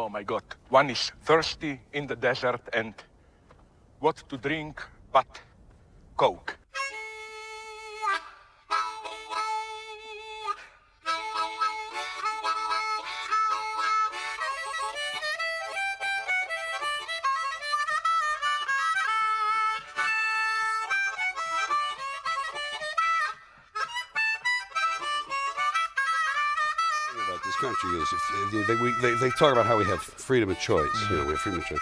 oh my God, one is thirsty in the desert and what to drink but Coke. About this country is if they talk about how we have freedom of choice. You know, we have freedom of choice.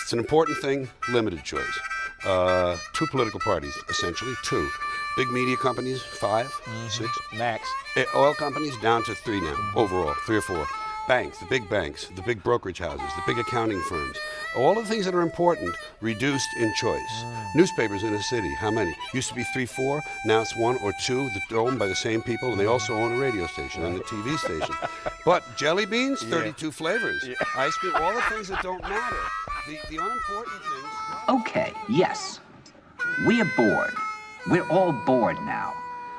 It's an important thing. Limited choice. 2 political parties, essentially 2. Big media companies, 5, 6 max. Oil companies down to 3 now. Overall, 3 or 4. Banks, the big brokerage houses, the big accounting firms. All of the things that are important reduced in choice. Newspapers in a city, how many? Used to be 3, 4, now it's 1 or 2 that are owned by the same people, and they also own a radio station and a TV station. But jelly beans, 32 flavors. Ice cream, all the things that don't matter. The unimportant things. Okay, yes. We are bored. We're all bored now.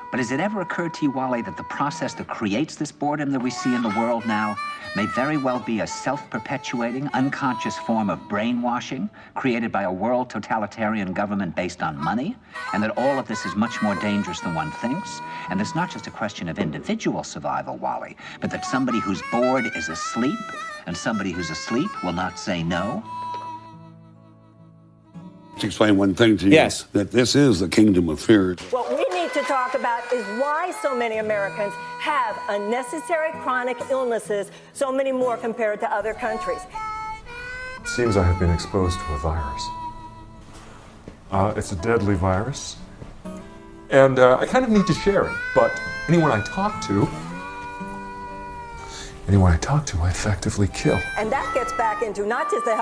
But has it ever occurred to you, Wally, that the process that creates this boredom that we see in the world now may very well be a self-perpetuating, unconscious form of brainwashing created by a world totalitarian government based on money, and that all of this is much more dangerous than one thinks, and it's not just a question of individual survival, Wally, but that somebody who's bored is asleep, and somebody who's asleep will not say no? To explain one thing to you, yes, that this is the kingdom of fear. What we need to talk about is why so many Americans have unnecessary chronic illnesses, so many more compared to other countries. It seems I have been exposed to a virus. It's a deadly virus, and I kind of need to share it, but anyone I talk to, I effectively kill. And that gets back into not just the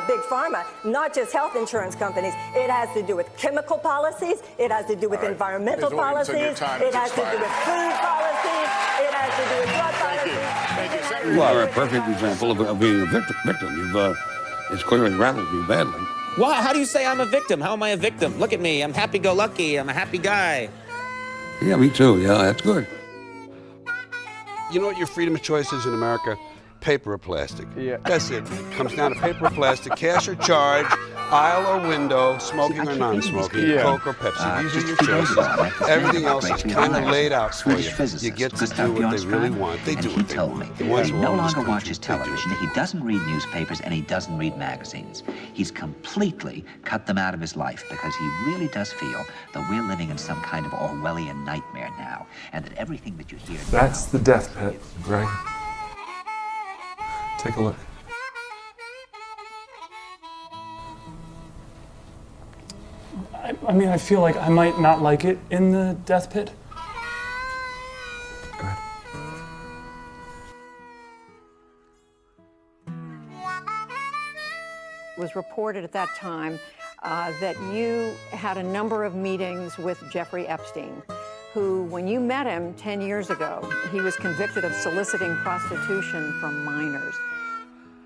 big pharma, not just health insurance companies. It has to do with chemical policies. It has to do with environmental policies. It has to do with food policies. It has to do with drug policies. Thank you. You are a perfect example of being a victim. It's clearly rattled you badly. Why? How do you say I'm a victim? How am I a victim? Look at me. I'm happy-go-lucky. I'm a happy guy. Yeah, me too. Yeah, that's good. You know what your freedom of choice is in America? Paper or plastic. Yeah. That's it. Comes down to paper or plastic, cash or charge, aisle or window, smoking or non-smoking, Coke or Pepsi. These are your choices. Everything else is kind of laid out for you. You get to do what they really want. They do what they want. He no longer watches television, he doesn't read newspapers, and he doesn't read magazines. He's completely cut them out of his life because he really does feel that we're living in some kind of Orwellian nightmare now, and that everything that you hear... That's the death pit, Greg. Take a look. I mean, I feel like I might not like it in the death pit. Go ahead. It was reported at that time that you had a number of meetings with Jeffrey Epstein, who, when you met him 10 years ago, he was convicted of soliciting prostitution from minors.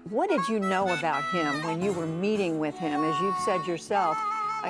What did you know about him when you were meeting with him, as you've said yourself,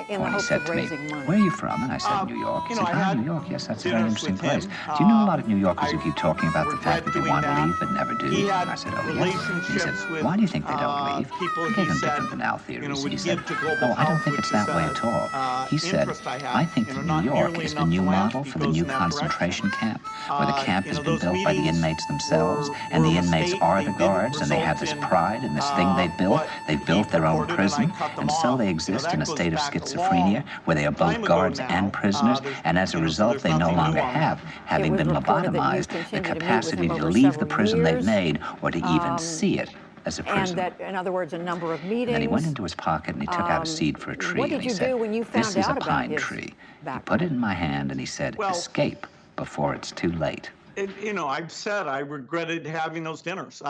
in the hopes of raising money? Where are you from? And I said, New York. He said, New York, yes, that's a very interesting place. Do you know a lot of New Yorkers who keep talking about the fact that they want to leave but never do? And I said, oh, yes. And he said, why do you think they don't leave? He gave him different than our theories. He said, oh, I don't think it's that way at all. He said, I think that New York is the new model for the new concentration camp, where the camp has been built by the inmates themselves, and the inmates are the guards, and they have this pride in this thing they've built. They've built their own prison, and so they exist in a state of schizophrenia, where they are both guards and prisoners, and as a result, they no longer have, having been lobotomized, the capacity to leave the prison they've made or to even see it as a prison. And that, in other words, a number of meetings. And then he went into his pocket and he took out a seed for a tree. What did you do when you found out about this is a pine tree. He put it in my hand and he said, escape before it's too late. You know, I've said I regretted having those dinners,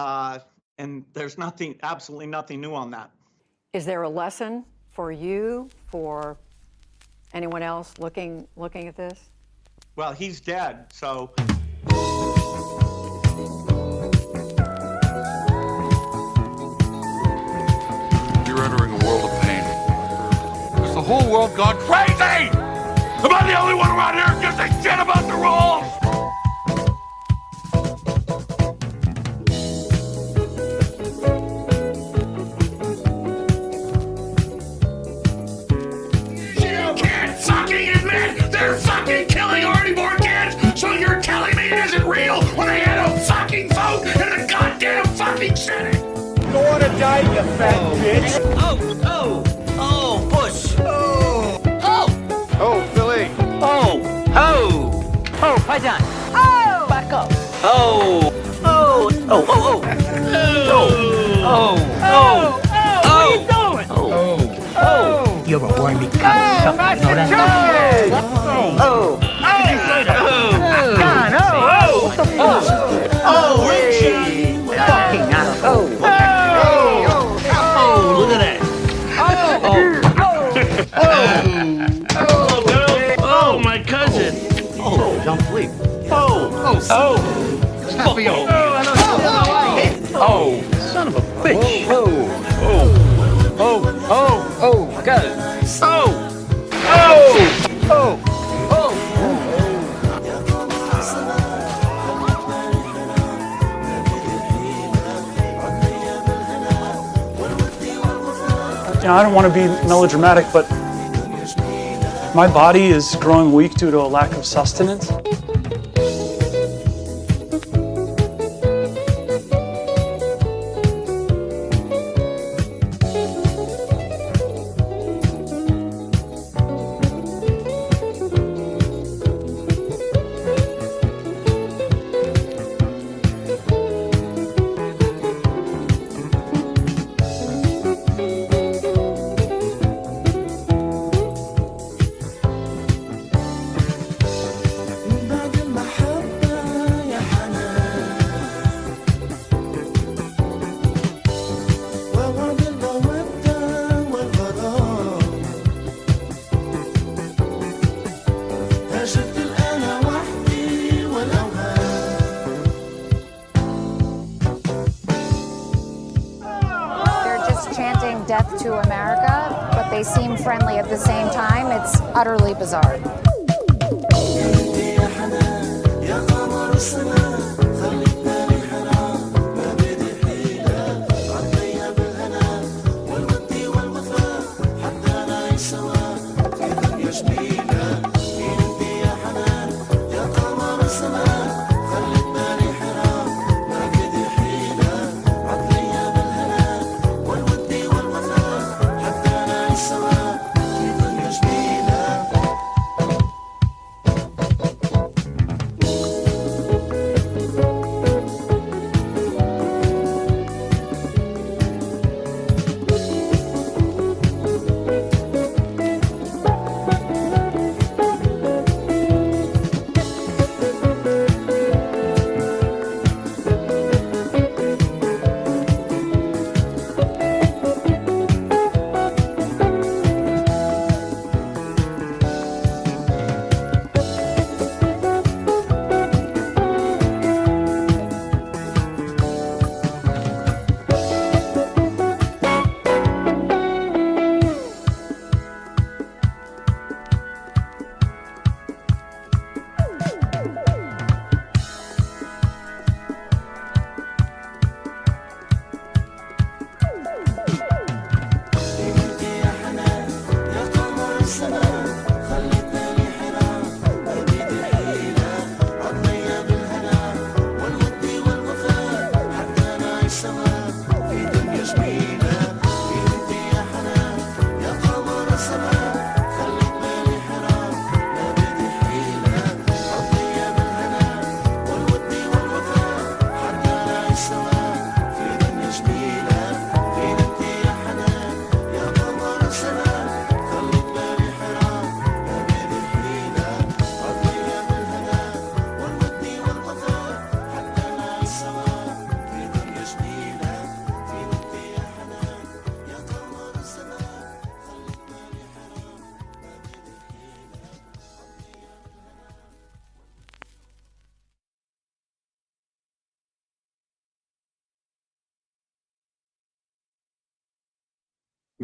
and there's absolutely nothing new on that. Is there a lesson for you, for anyone else looking at this? Well, he's dead, so. You're entering a world of pain. Has the whole world gone crazy? Am I the only one around here who gives a shit about the rules? die, you fat bitch! Push! Oh, Philly! Oh! 快站 Back up! Oh! What are you doing? You're a wormy cocksucker, you know that? Fucking asshole! Look at that! Oh, my cousin! Don't sleep. Scorpio! Son of a bitch! I got it. You know, I don't want to be melodramatic, but my body is growing weak due to a lack of sustenance. Chanting death to America, but they seem friendly at the same time. It's utterly bizarre.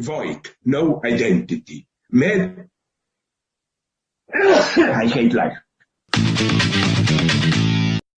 Void, no identity. I hate life.